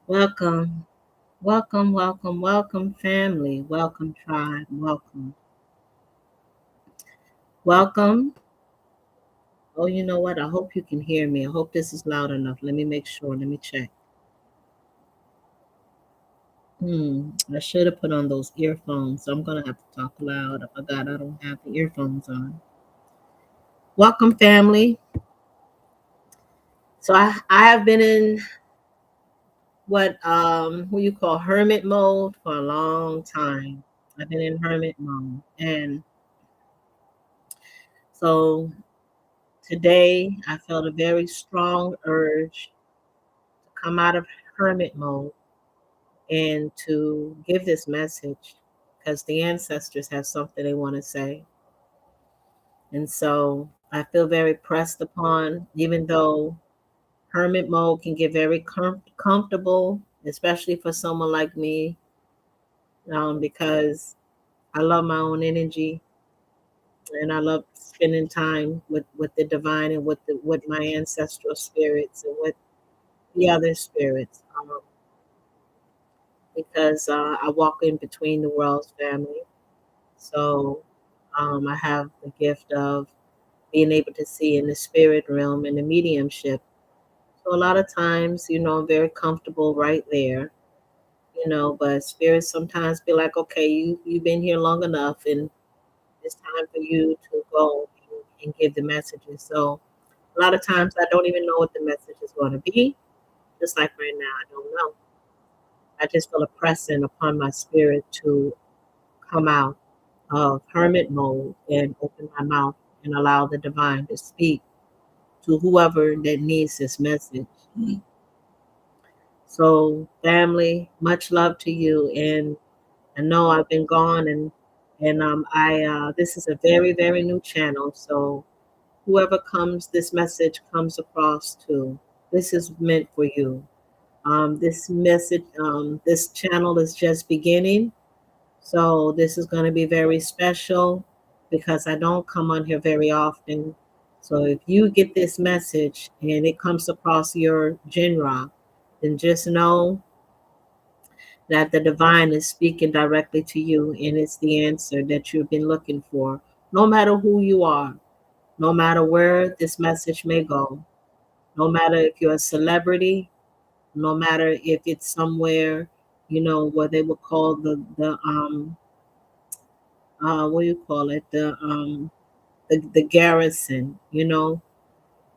Welcome, welcome, welcome, welcome, family. Welcome, tribe. Welcome, welcome. Oh, you know what? I hope you can hear me. I hope this is loud enough. Let me make sure. Let me check. I should have put on those earphones. So I'm gonna have to talk loud. I forgot I don't have the earphones on. Welcome, family. So I have been in what you call hermit mode for a long time. I've been in hermit mode, and so today I felt a very strong urge to come out of hermit mode and to give this message because the ancestors have something they want to say. And so I feel very pressed upon, even though hermit mode can get very comfortable, especially for someone like me, because I love my own energy and I love spending time with the divine and with my ancestral spirits and with the other spirits. Because I walk in between the worlds, family. So I have the gift of being able to see in the spirit realm and the mediumship. So a lot of times, I'm very comfortable right there, but spirits sometimes be like, okay, you've been here long enough and it's time for you to go and give the messages. So a lot of times I don't even know what the message is going to be. Just like right now, I don't know. I just feel a pressing upon my spirit to come out of hermit mode and open my mouth and allow the divine to speak to whoever that needs this message. So, family, much love to you. And I know I've been gone, and I this is a very very new channel. So, whoever comes this message comes across to, this is meant for you. This message, this channel is just beginning. So this is going to be very special because I don't come on here very often. So if you get this message and it comes across your genre, then just know that the divine is speaking directly to you and it's the answer that you've been looking for. No matter who you are, no matter where this message may go, no matter if you're a celebrity, no matter if it's somewhere, what they would call the what do you call it, the garrison,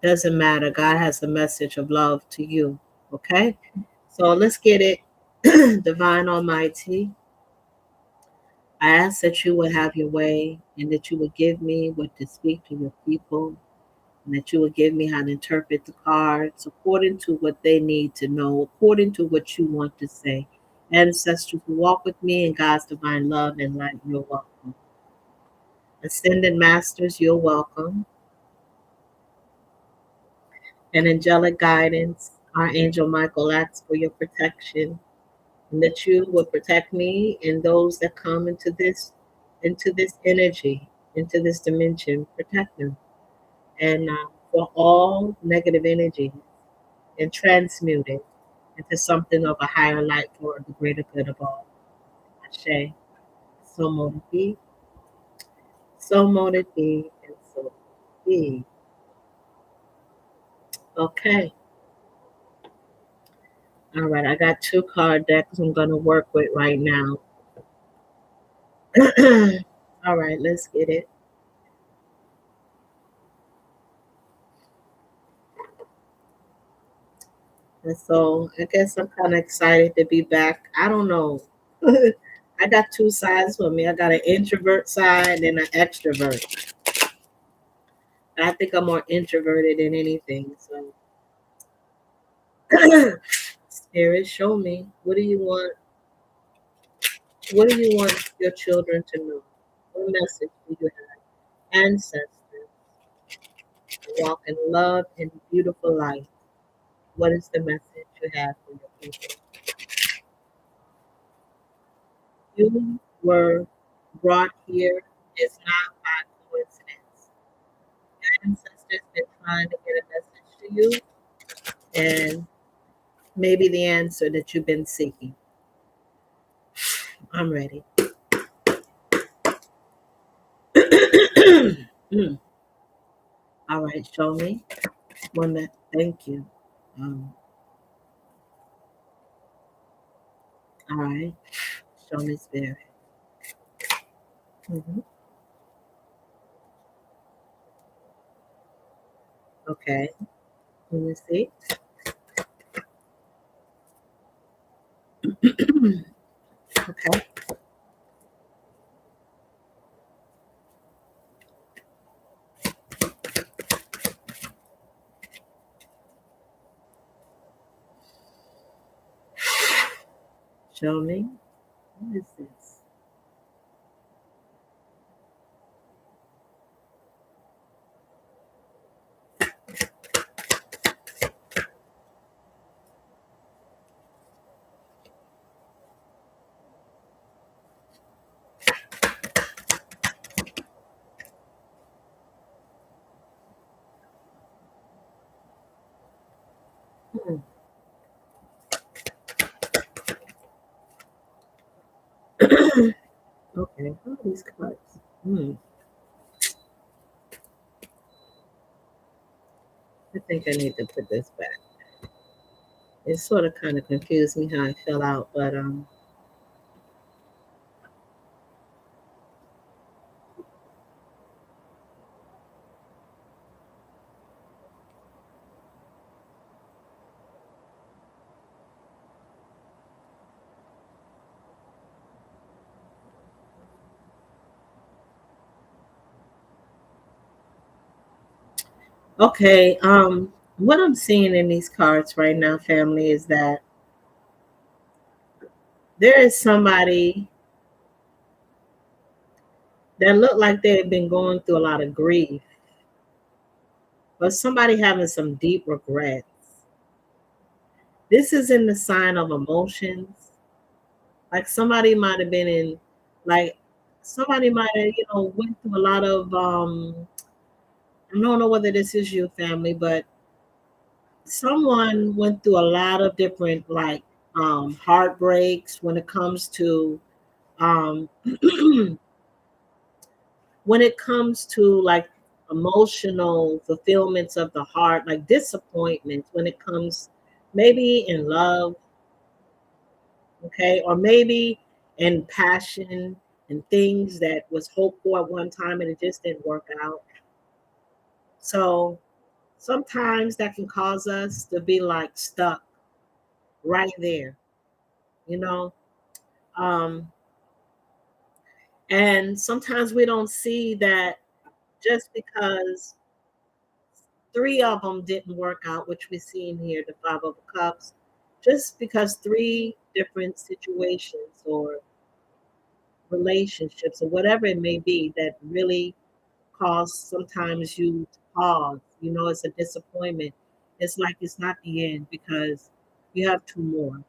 doesn't matter. God has a message of love to you. Okay, so let's get it. Divine Almighty, I ask that you would have your way and that you would give me what to speak to your people and that you would give me how to interpret the cards according to what they need to know, according to what you want to say. Ancestors who walk with me in God's divine love and light, you're welcome. Ascended Masters, you're welcome. And angelic guidance, Archangel Michael asks for your protection and that you will protect me and those that come into this energy, into this dimension, protect them. And for all negative energy and transmute it into something of a higher light for the greater good of all. Ashe. So mote it be, so mote it be, and so mote it be. Okay. All right. I got two card decks I'm going to work with right now. All right. Let's get it. And so I guess I'm kind of excited to be back. I don't know. I got two sides for me. I got an introvert side and an extrovert. I think I'm more introverted than anything. So, Spirit, show me. What do you want? What do you want your children to know? What message do you have? Ancestors, walk in love and beautiful light. What is the message you have for your people? You were brought here is not by coincidence. Your ancestors been trying to get a message to you, and maybe the answer that you've been seeking. I'm ready. Mm. All right, show me. One that, thank you. Um, all right, show me spirit. Hmm. Okay, let me see. Okay, show me. What is this? Hmm. Okay, what are these cards? Hmm. I think I need to put this back. It sort of kind of confused me how I fell out, but okay. What I'm seeing in these cards right now, family, is that there is somebody that looked like they had been going through a lot of grief, but somebody having some deep regrets. This is in the sign of emotions. Like somebody might have been in, like somebody might have, went through a lot of. I don't know whether this is your family, but someone went through a lot of different heartbreaks when it comes to um, when it comes to like emotional fulfillments of the heart, like disappointments when it comes maybe in love, okay, or maybe in passion and things that was hoped for at one time and it just didn't work out. So sometimes that can cause us to be like stuck right there, you know. Um, and sometimes we don't see that just because three of them didn't work out, which we see in here, the Five of Cups, just because three different situations or relationships or whatever it may be that really cause sometimes you to pause. It's a disappointment. It's like it's not the end because you have two more.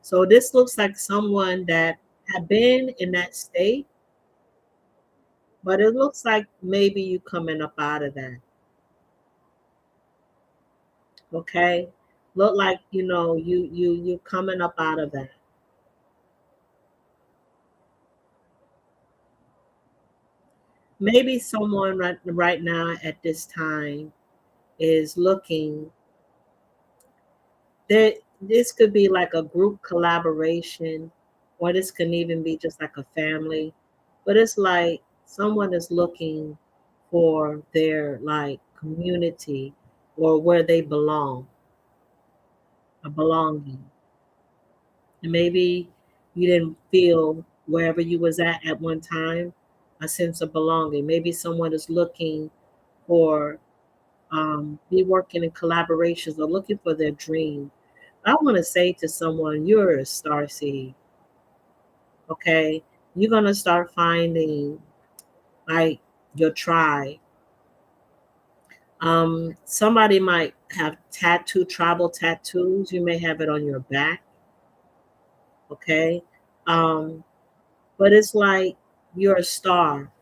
So this looks like someone that had been in that state, but it looks like maybe you coming up out of that. Okay, look like you coming up out of that. Maybe someone right now at this time is looking that this could be like a group collaboration, or this can even be just like a family, but it's like someone is looking for their like community or where they belong, a belonging. And maybe you didn't feel wherever you was at one time a sense of belonging. Maybe someone is looking for be working in collaborations or looking for their dream. I want to say to someone, you're a star seed. Okay, you're gonna start finding like your tribe. Somebody might have tribal tattoos. You may have it on your back. Okay, um, but it's like you're a star.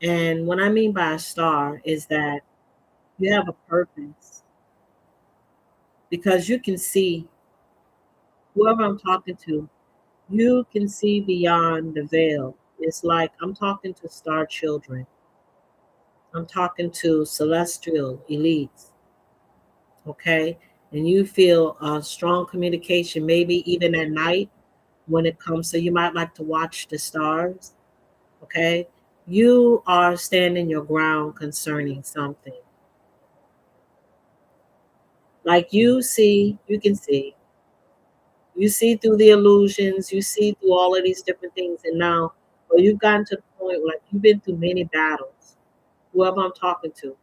And what I mean by a star is that you have a purpose. because you can see whoever I'm talking to, you can see beyond the veil. It's like I'm talking to star children. I'm talking to celestial elites, okay? And you feel a strong communication, maybe even at night when it comes. So you might like to watch the stars, okay? You are standing your ground concerning something. Like you see through the illusions, you see through all of these different things. And now, well, you've gotten to the point like you've been through many battles, whoever I'm talking to.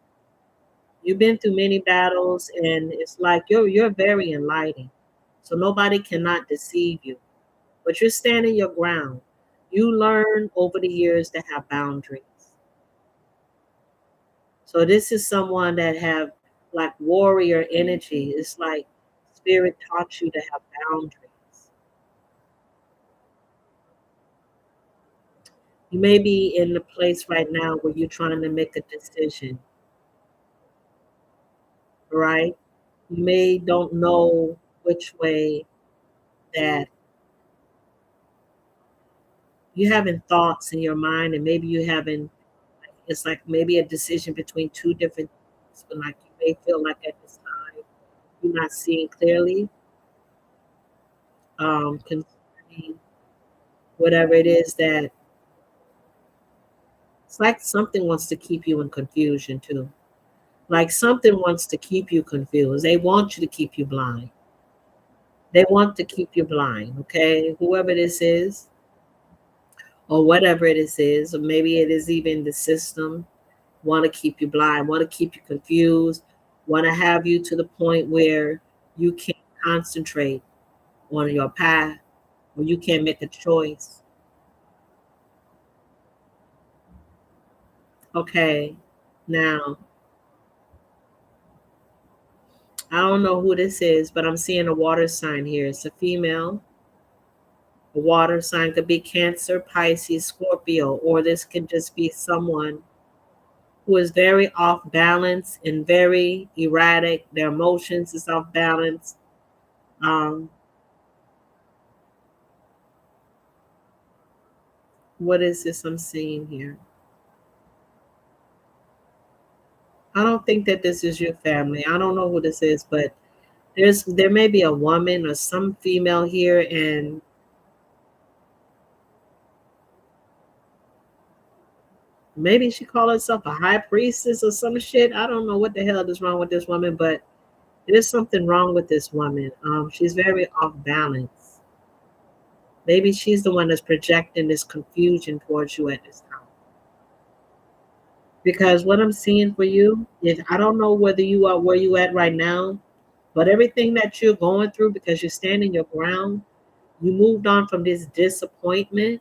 You've been through many battles, and it's like you're very enlightened. So nobody cannot deceive you. But you're standing your ground. You learn over the years to have boundaries. So this is someone that have like warrior energy. It's like spirit taught you to have boundaries. You may be in the place right now where you're trying to make a decision, right? You may don't know which way that you having thoughts in your mind, and maybe you having it's like maybe a decision between two different things, but like you may feel like at this time you're not seeing clearly concerning whatever it is that it's like something wants to keep you in confusion too. Like something wants to keep you confused. They want you to keep you blind. They want to keep you blind, okay? Whoever this is, or whatever it is, or maybe it is even the system, want to keep you blind, want to keep you confused, want to have you to the point where you can't concentrate on your path, where you can't make a choice. Okay, now, I don't know who this is, but I'm seeing a water sign here. It's a female. A water sign could be Cancer, Pisces, Scorpio, or this could just be someone who is very off balance and very erratic. Their emotions is off balance. Um, what is this I'm seeing here? I don't think that this is your family. I don't know who this is, but there may be a woman or some female here, and maybe she call herself a high priestess or some shit. I don't know what the hell is wrong with this woman, but there's something wrong with this woman. She's very off balance. Maybe she's the one that's projecting this confusion towards you at this time. Because what I'm seeing for you is I don't know whether you are where you at right now, but everything that you're going through because you're standing your ground, you moved on from this disappointment,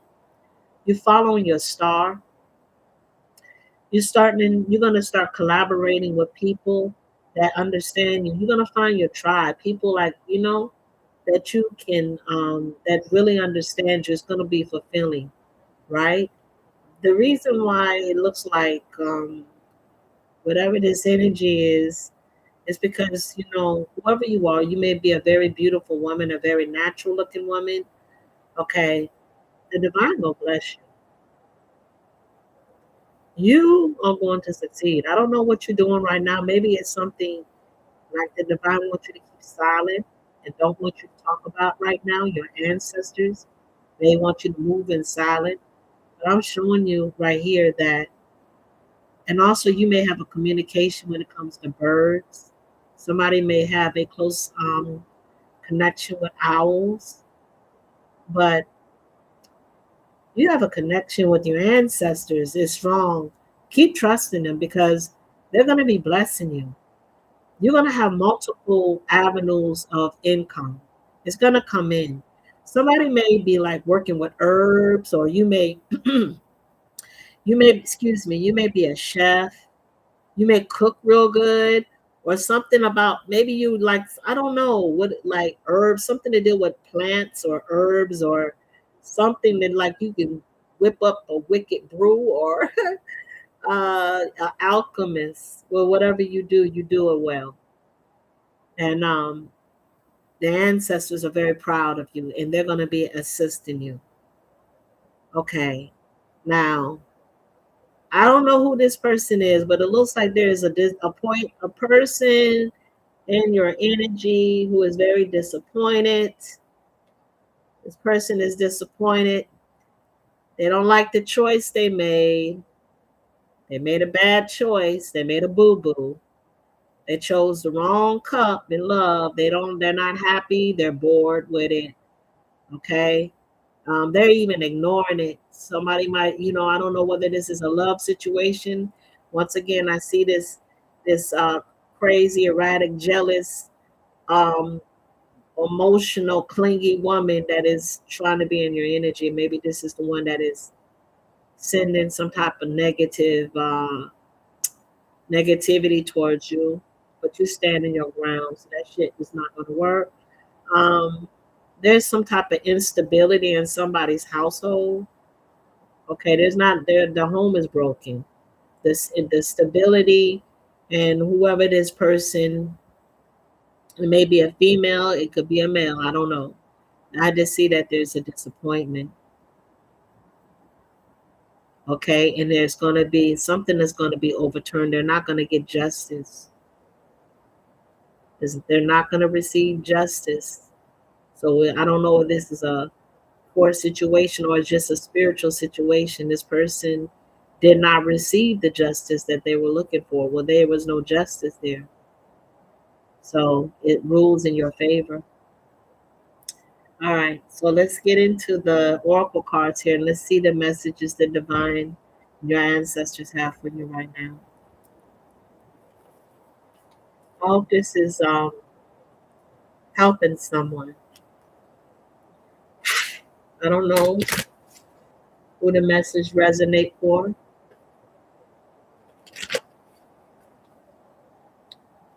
you're following your star, you're gonna start collaborating with people that understand you. You're gonna find your tribe, people like, that you can that really understand you. It's gonna be fulfilling, right? The reason why it looks like whatever this energy is because whoever you are, you may be a very beautiful woman, a very natural looking woman. Okay, the divine will bless you. You are going to succeed. I don't know what you're doing right now. Maybe it's something like the divine wants you to keep silent and don't want you to talk about right now. Your ancestors, they want you to move in silence. But I'm showing you right here that, and also you may have a communication when it comes to birds. Somebody may have a close connection with owls, but you have a connection with your ancestors. It's strong. Keep trusting them because they're going to be blessing you. You're going to have multiple avenues of income. It's going to come in. Somebody may be like working with herbs, or excuse me, you may be a chef. You may cook real good, or something about maybe you like, I don't know what, like herbs, something to do with plants or herbs, or something that like you can whip up a wicked brew, or an alchemist. Well, whatever you do it well. And The ancestors are very proud of you and they're going to be assisting you. Okay. Now, I don't know who this person is, but it looks like there is a person in your energy who is very disappointed. This person is disappointed. They don't like the choice they made. They made a bad choice. They made a boo-boo. They chose the wrong cup in love. They're not happy. They're bored with it. Okay. They're even ignoring it. Somebody might, I don't know whether this is a love situation. Once again, I see this crazy, erratic, jealous, um, emotional, clingy woman that is trying to be in your energy. Maybe this is the one that is sending some type of negativity towards you, but you stand in your ground, so that shit is not going to work. Um, there's some type of instability in somebody's household. Okay, there's not there. The home is broken. The stability, and whoever this person, it may be a female, it could be a male. I don't know. I just see that there's a disappointment. Okay, and there's going to be something that's going to be overturned. They're not going to get justice. They're not going to receive justice. So I don't know if this is a court situation or just a spiritual situation. This person did not receive the justice that they were looking for. Well, there was no justice there. So it rules in your favor. All right, so let's get into the oracle cards here and let's see the messages the divine, your ancestors have for you right now. I hope this is helping someone. I don't know who the message resonate for.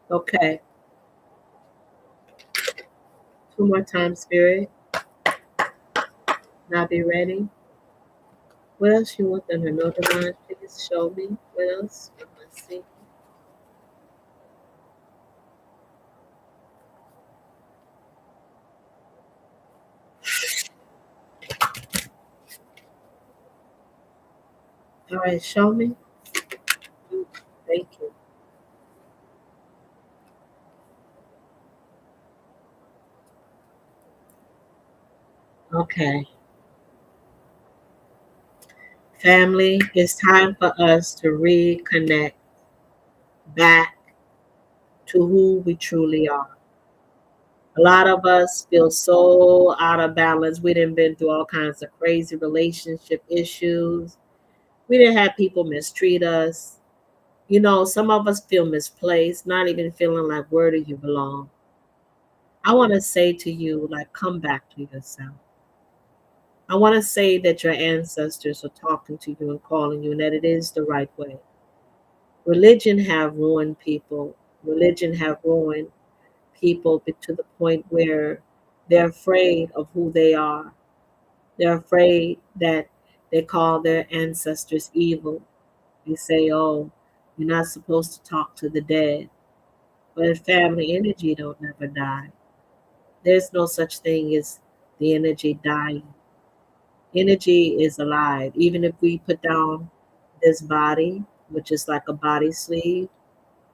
Okay, two more times, Spirit. Now be ready. What else you want them to know, divine? Please show me. What else? Let's see. All right, show me. Thank you. Okay. Family, it's time for us to reconnect back to who we truly are. A lot of us feel so out of balance. We didn't been through all kinds of crazy relationship issues. We didn't have people mistreat us. Some of us feel misplaced, not even feeling like where do you belong. I want to say to you, like, come back to yourself. I want to say that your ancestors are talking to you and calling you, and that it is the right way. Religion have ruined people. Religion have ruined people to the point where they're afraid of who they are. They're afraid that they call their ancestors evil. They say, "Oh, you're not supposed to talk to the dead." But family energy don't never die. There's no such thing as the energy dying. Energy is alive. Even if we put down this body, which is like a body sleeve,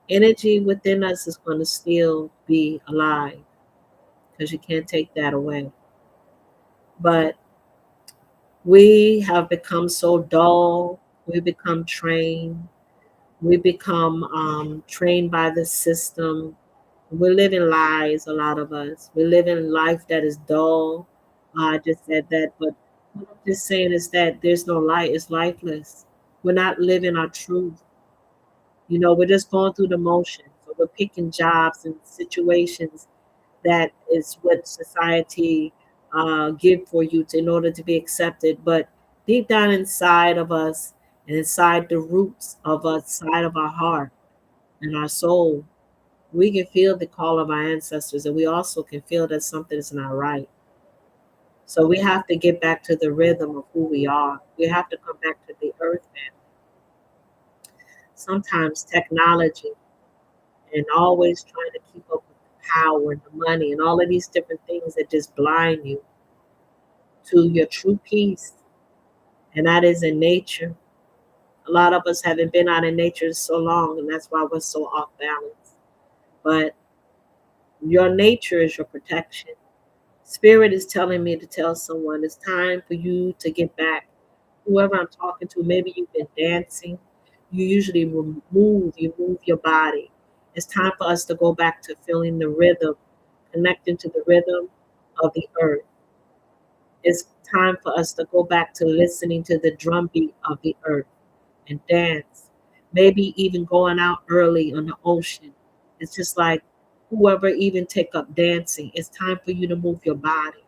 energy within us is going to still be alive because you can't take that away. But we have become so dull. We become trained. We become trained by the system. We're living lies, a lot of us. We're living life that is dull. I just said that, but what I'm just saying is that there's no light. It's lifeless. We're not living our truth. We're just going through the motions. So we're picking jobs and situations that is what society give for you in order to be accepted. But deep down inside of us and inside the roots of us, side of our heart and our soul, we can feel the call of our ancestors, and we also can feel that something is not right. So we have to get back to the rhythm of who we are. We have to come back to the earth man. Sometimes technology and always trying to keep up with the power and the money and all of these different things that just blind you to your true peace, and that is in nature. A lot of us haven't been out in nature so long, and that's why we're so off balance. But your nature is your protection. Spirit is telling me to tell someone it's time for you to get back. Whoever I'm talking to, maybe you've been dancing. You usually you move your body. It's time for us to go back to feeling the rhythm, connecting to the rhythm of the earth. It's time for us to go back to listening to the drumbeat of the earth and dance. Maybe even going out early on the ocean. It's just like whoever even take up dancing. It's time for you to move your body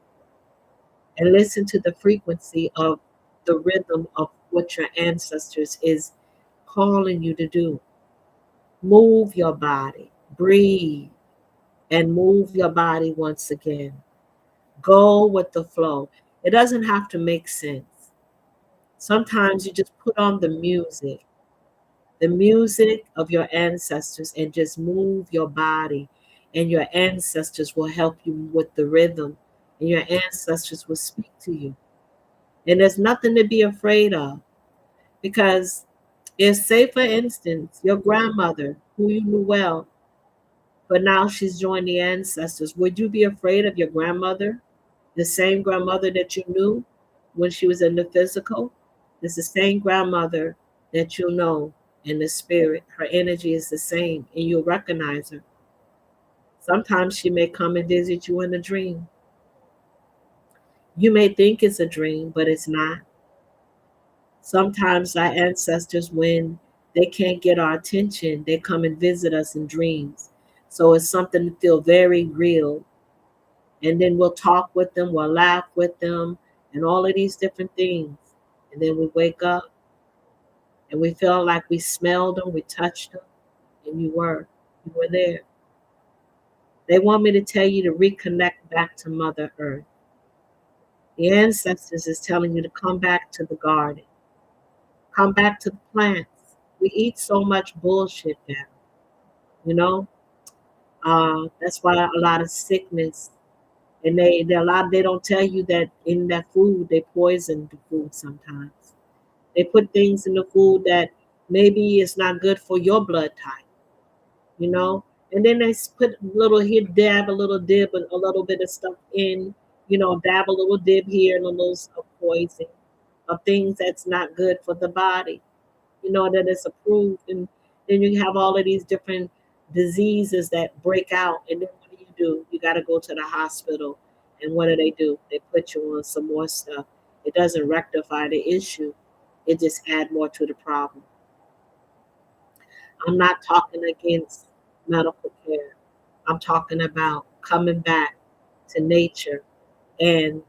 and listen to the frequency of the rhythm of what your ancestors is calling you to do. Move your body, breathe, and move your body once again. Go with the flow. It doesn't have to make sense. Sometimes you just put on the music of your ancestors, and just move your body, and your ancestors will help you with the rhythm, and your ancestors will speak to you. And there's nothing to be afraid of, because if, say, for instance, your grandmother, who you knew well, but now she's joined the ancestors, would you be afraid of your grandmother? The same grandmother that you knew when she was in the physical? It's the same grandmother that you know in the spirit. Her energy is the same, and you'll recognize her. Sometimes she may come and visit you in a dream. You may think it's a dream, but it's not. Sometimes our ancestors, when they can't get our attention, they come and visit us in dreams. So it's something to feel very real. And then we'll talk with them, we'll laugh with them, and all of these different things. And then we wake up and we feel like we smelled them, we touched them, and you were there. They want me to tell you to reconnect back to Mother Earth. The ancestors is telling you to come back to the garden, come back to the plants. We eat so much bullshit now, you know. That's why a lot of sickness, and they don't tell you that in that food they poison the food sometimes. They put things in the food that maybe it's not good for your blood type, you know. And then they put a little here, dab a little dib, a little bit of stuff in, dab a little dib here and a little of poison of things that's not good for the body, that it's approved. And then you have all of these different diseases that break out. And then what do? You got to go to the hospital. And what do? They put you on some more stuff. It doesn't rectify the issue. It just add more to the problem. I'm not talking against medical care. I'm talking about coming back to nature and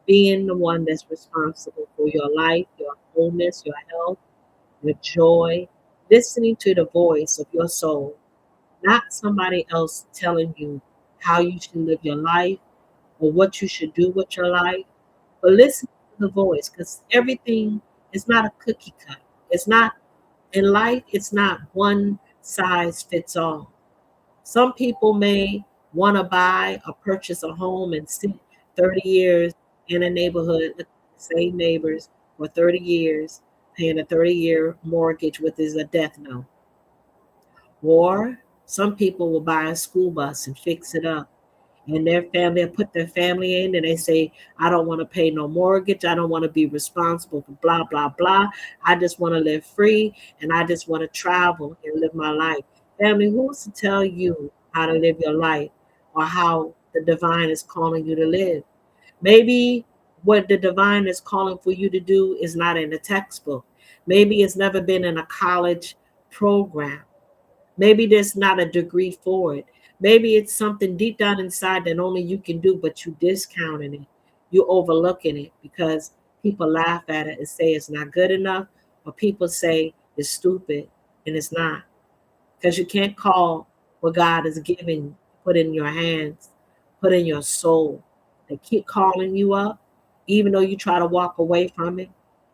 being the one that's responsible for your life, your wholeness, your health, your joy, listening to the voice of your soul, not somebody else telling you how you should live your life or what you should do with your life, but listen to the voice, because everything is not a cookie cut. It's not in life, it's not one size fits all. Some people may want to buy or purchase a home and sit 30 years in a neighborhood with the same neighbors for 30 years, paying a 30-year mortgage with is a death note. Or some people will buy a school bus and fix it up. And their family will put their family in, and they say, I don't want to pay no mortgage. I don't want to be responsible for blah, blah, blah. I just want to live free, and I just want to travel and live my life. Family, who's to tell you how to live your life or how the divine is calling you to live? Maybe what the divine is calling for you to do is not in a textbook. Maybe it's never been in a college program. Maybe there's not a degree for it. Maybe it's something deep down inside that only you can do, but you discounting it. You overlooking it because people laugh at it and say it's not good enough, or people say it's stupid, and it's not. Because you can't call what God is giving, put in your hands, put in your soul. They keep calling you up, even though you try to walk away from it,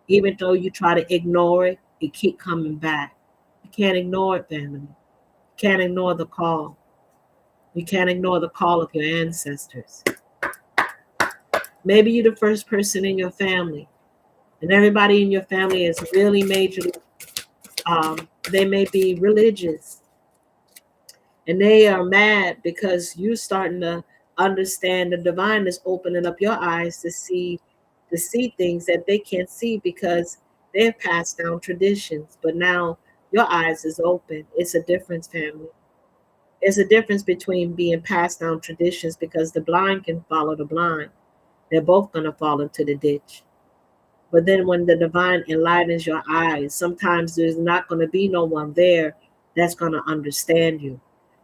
even though you try to ignore it, it keep coming back. You can't ignore it, family. Can't ignore the call. You can't ignore the call of your ancestors. Maybe you're the first person in your family, and everybody in your family is really majorly, they may be religious, and they are mad because you starting to understand the divine is opening up your eyes to see things that they can't see because they've passed down traditions. But now your eyes is open. It's a difference, family. It's a difference between being passed down traditions, because the blind can follow the blind. They're both going to fall into the ditch. But then when the divine enlightens your eyes, sometimes there's not going to be no one there that's going to understand you.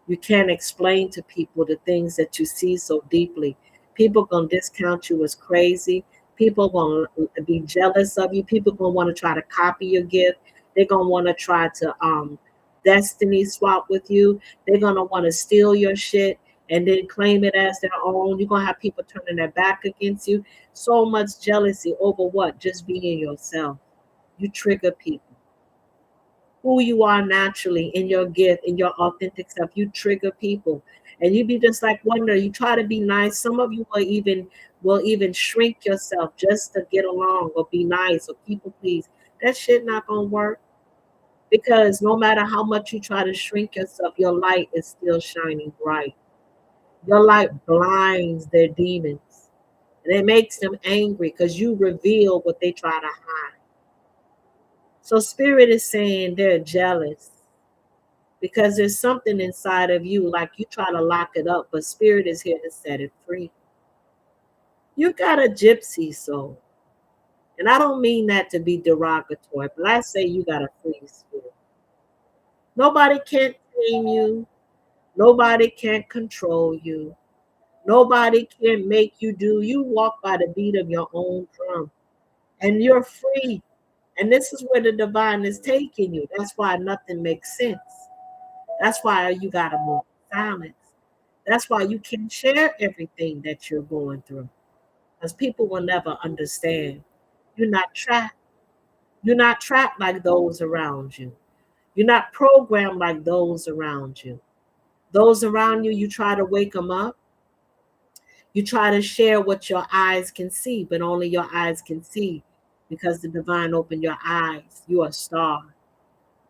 You can't explain to people the things that you see so deeply. People going to discount you as crazy. People going to be jealous of you. People going to want to try to copy your gift. They're going to want to try to destiny swap with you. They're going to want to steal your shit and then claim it as their own. You're going to have people turning their back against you. So much jealousy over what? Just being yourself. You trigger people. Who you are naturally in your gift, in your authentic self, you trigger people. And you be just like wonder, you try to be nice. Some of you will even shrink yourself just to get along or be nice or people please. That shit not gonna work, because no matter how much you try to shrink yourself, your light is still shining bright. Your light blinds their demons. And it makes them angry because you reveal what they try to hide. So spirit is saying they're jealous because there's something inside of you, like you try to lock it up, but spirit is here to set it free. You got a gypsy soul. And I don't mean that to be derogatory, but I say you got a free spirit. Nobody can tame you. Nobody can control you. Nobody can make you do. You walk by the beat of your own drum, and you're free. And this is where the divine is taking you. That's why nothing makes sense. That's why you got to move in silence. That's why you can share everything that you're going through, because people will never understand. You're not trapped. You're not trapped like those around you. You're not programmed like those around you. Those around you, you try to wake them up. You try to share what your eyes can see, but only your eyes can see because the divine opened your eyes. You are a star.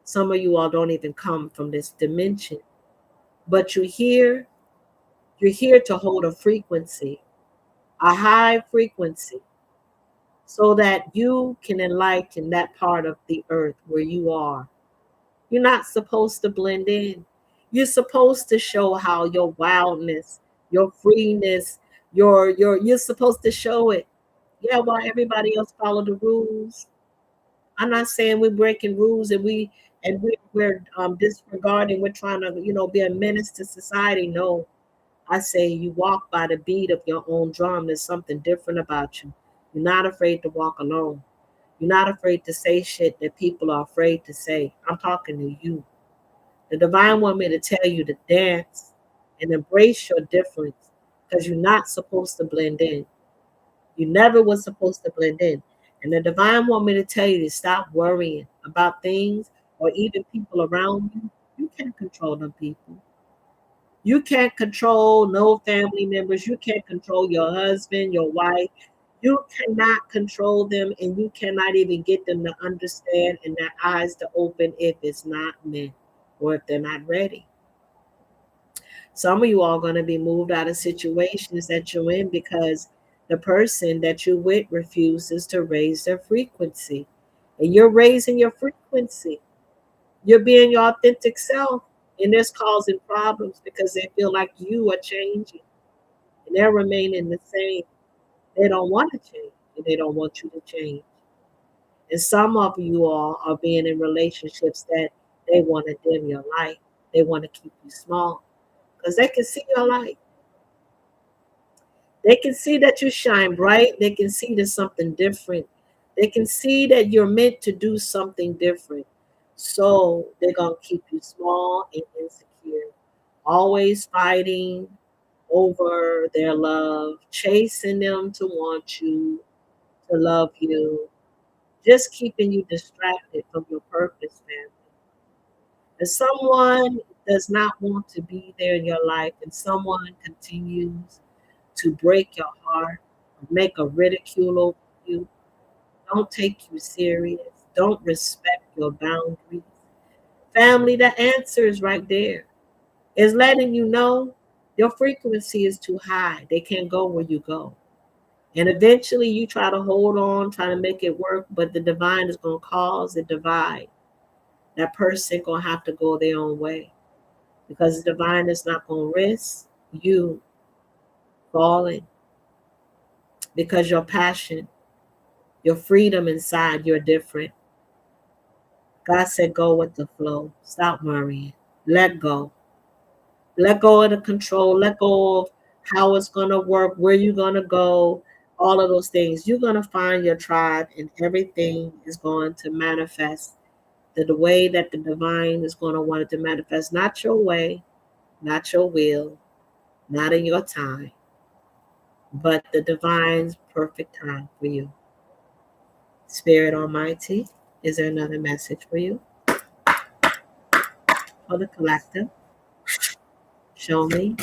Some of you all don't even come from this dimension, but you're here to hold a frequency, a high frequency, so that you can enlighten that part of the earth where you are. You're not supposed to blend in. You're supposed to show how your wildness, your freeness, you're supposed to show it. Yeah, while everybody else follow the rules. I'm not saying we're breaking rules and we're disregarding. We're trying to be a menace to society. No, I say you walk by the beat of your own drum. There's something different about you. You're not afraid to walk alone. You're not afraid to say shit that people are afraid to say. I'm talking to you. The divine want me to tell you to dance and embrace your difference, because you're not supposed to blend in. You never was supposed to blend in. And the divine want me to tell you to stop worrying about things or even people around you. You can't control them people. You can't control no family members. You can't control your husband, your wife. You cannot control them, and you cannot even get them to understand and their eyes to open if it's not meant or if they're not ready. Some of you are going to be moved out of situations that you're in because the person that you're with refuses to raise their frequency. And you're raising your frequency. You're being your authentic self. And it's causing problems because they feel like you are changing and they're remaining the same. They don't want to change and they don't want you to change. And some of you all are being in relationships that they want to dim your light. They want to keep you small because they can see your light. They can see that you shine bright. They can see there's something different. They can see that you're meant to do something different. So they're going to keep you small and insecure, always fighting over their love, chasing them to want you, to love you, just keeping you distracted from your purpose, man. If someone does not want to be there in your life and someone continues to break your heart, make a ridicule of you, don't take you serious, don't respect your boundaries. Family, the answer is right there. It's letting you know your frequency is too high. They can't go where you go. And eventually you try to hold on, try to make it work, but the divine is going to cause a divide. That person going to have to go their own way because the divine is not going to risk you falling because your passion, your freedom inside, you're different. God said, go with the flow. Stop worrying. Let go. Let go of the control. Let go of how it's going to work, where you're going to go, all of those things. You're going to find your tribe and everything is going to manifest the way that the divine is going to want it to manifest. Not your way, not your will, not in your time, but the divine's perfect time for you. Spirit Almighty, is there another message for you? For the collective, show me.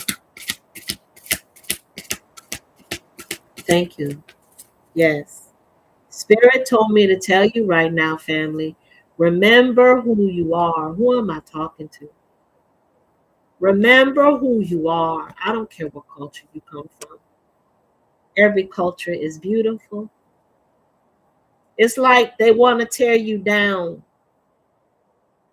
Thank you. Yes. Spirit told me to tell you right now, family, remember who you are. Who am I talking to? Remember who you are. I don't care what culture you come from. Every culture is beautiful. It's like they want to tear you down.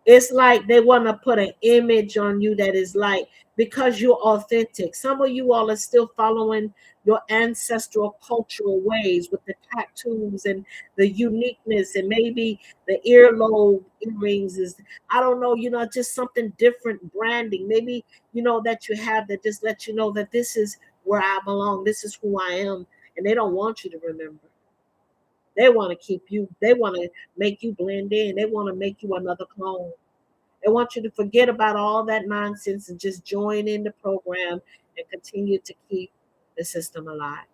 It's like they want to put an image on you that is like, because you're authentic. Some of you all are still following your ancestral cultural ways with the tattoos and the uniqueness and maybe the earlobe earrings is, I don't know, just something different branding. Maybe, that you have that just lets you know that this is where I belong. This is who I am. And they don't want you to remember. They want to keep you, they want to make you blend in. They want to make you another clone. They want you to forget about all that nonsense and just join in the program and continue to keep the system alive.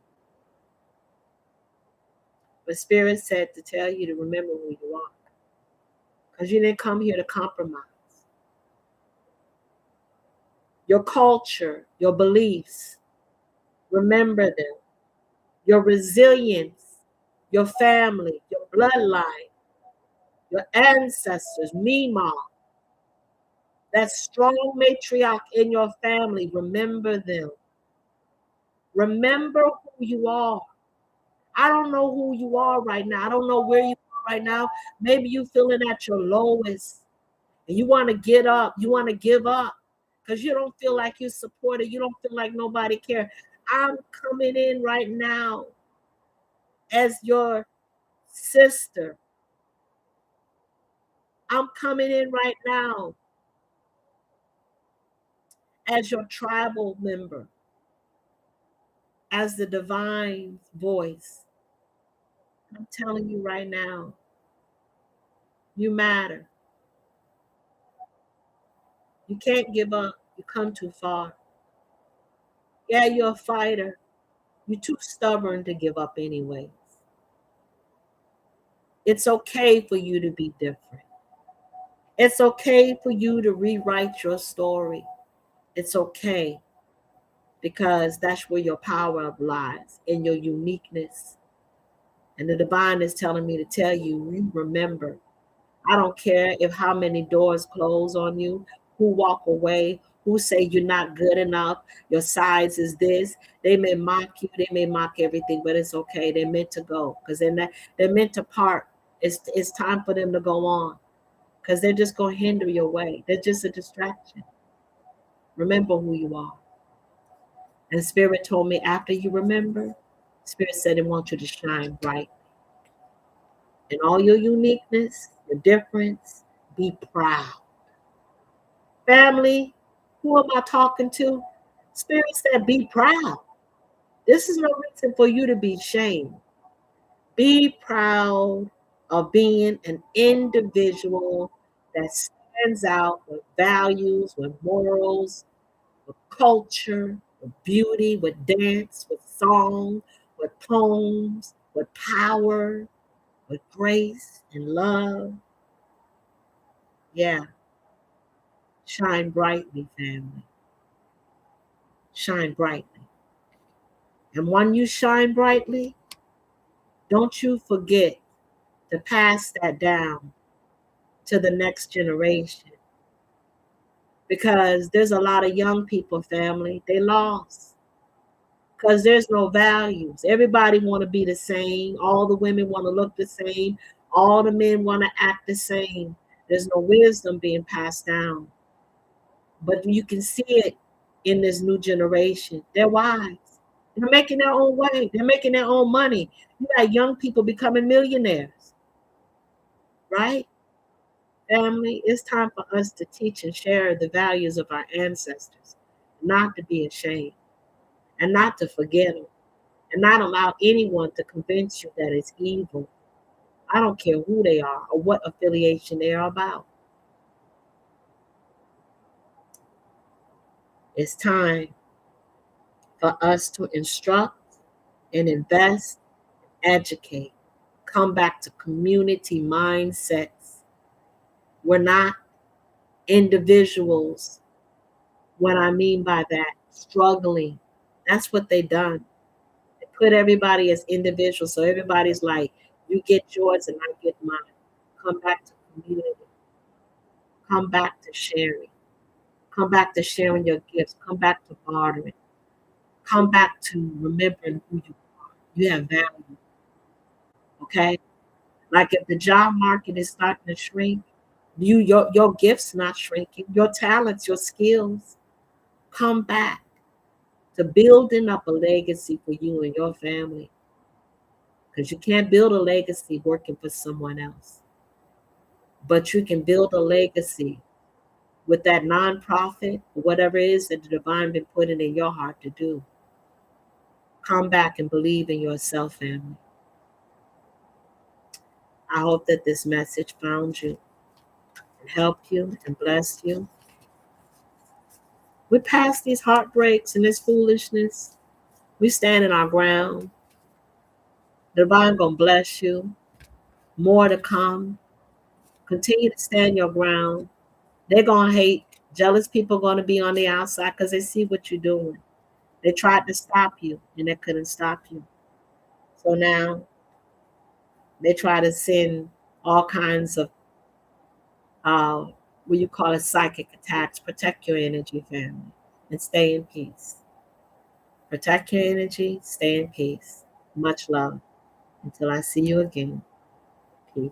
But Spirit said to tell you to remember who you are. Because you didn't come here to compromise. Your culture, your beliefs, remember them. Your resilience, your family, your bloodline, your ancestors, Mima, that strong matriarch in your family, remember them. Remember who you are. I don't know who you are right now. I don't know where you are right now. Maybe you feeling at your lowest and you want to get up. You want to give up because you don't feel like you're supported. You don't feel like nobody cares. I'm coming in right now as your sister. I'm coming in right now as your tribal member, as the divine voice. I'm telling you right now, you matter. You can't give up. You come too far. Yeah, you're a fighter. You're too stubborn to give up anyways. It's okay for you to be different. It's okay for you to rewrite your story. It's okay because that's where your power lies, in your uniqueness. And the divine is telling me to tell you, you remember. I don't care if how many doors close on you, who walk away, who say you're not good enough, your size is this. They may mock you, they may mock everything, but it's okay. They're meant to go because they're meant to part. It's time for them to go on because they're just going to hinder your way. They're just a distraction. Remember who you are. And Spirit told me after you remember, Spirit said it wants you to shine bright. In all your uniqueness, your difference, be proud. Family, who am I talking to? Spirit said, be proud. This is no reason for you to be ashamed. Be proud of being an individual that stands out with values, with morals, with culture, with beauty, with dance, with song, with poems, with power, with grace and love. Yeah. Shine brightly, family. Shine brightly. And when you shine brightly, don't you forget to pass that down to the next generation. Because there's a lot of young people, family, they lost. Because there's no values. Everybody want to be the same. All the women want to look the same. All the men want to act the same. There's no wisdom being passed down. But you can see it in this new generation. They're wise. They're making their own way. They're making their own money. You got young people becoming millionaires, right? Family, it's time for us to teach and share the values of our ancestors, not to be ashamed and not to forget them and not allow anyone to convince you that it's evil. I don't care who they are or what affiliation they are about. It's time for us to instruct and invest, educate, come back to community mindsets. We're not individuals. What I mean by that, struggling. That's what they done. They put everybody as individuals. So everybody's like, you get yours and I get mine. Come back to community. Come back to sharing. Come back to sharing your gifts. Come back to bartering. Come back to remembering who you are. You have value. Okay? Like if the job market is starting to shrink, your gifts not shrinking, your talents, your skills, come back to building up a legacy for you and your family. Because you can't build a legacy working for someone else. But you can build a legacy with that nonprofit, whatever it is that the divine been putting in your heart to do. Come back and believe in yourself, family. I hope that this message found you and helped you and blessed you. We past these heartbreaks and this foolishness. We stand in our ground. The divine gonna bless you. More to come. Continue to stand your ground. They're gonna hate. Jealous people gonna be on the outside because they see what you're doing. They tried to stop you and they couldn't stop you. So now they try to send all kinds of what you call it, psychic attacks. Protect your energy, family, and stay in peace. Protect your energy, stay in peace. Much love. Until I see you again. Peace.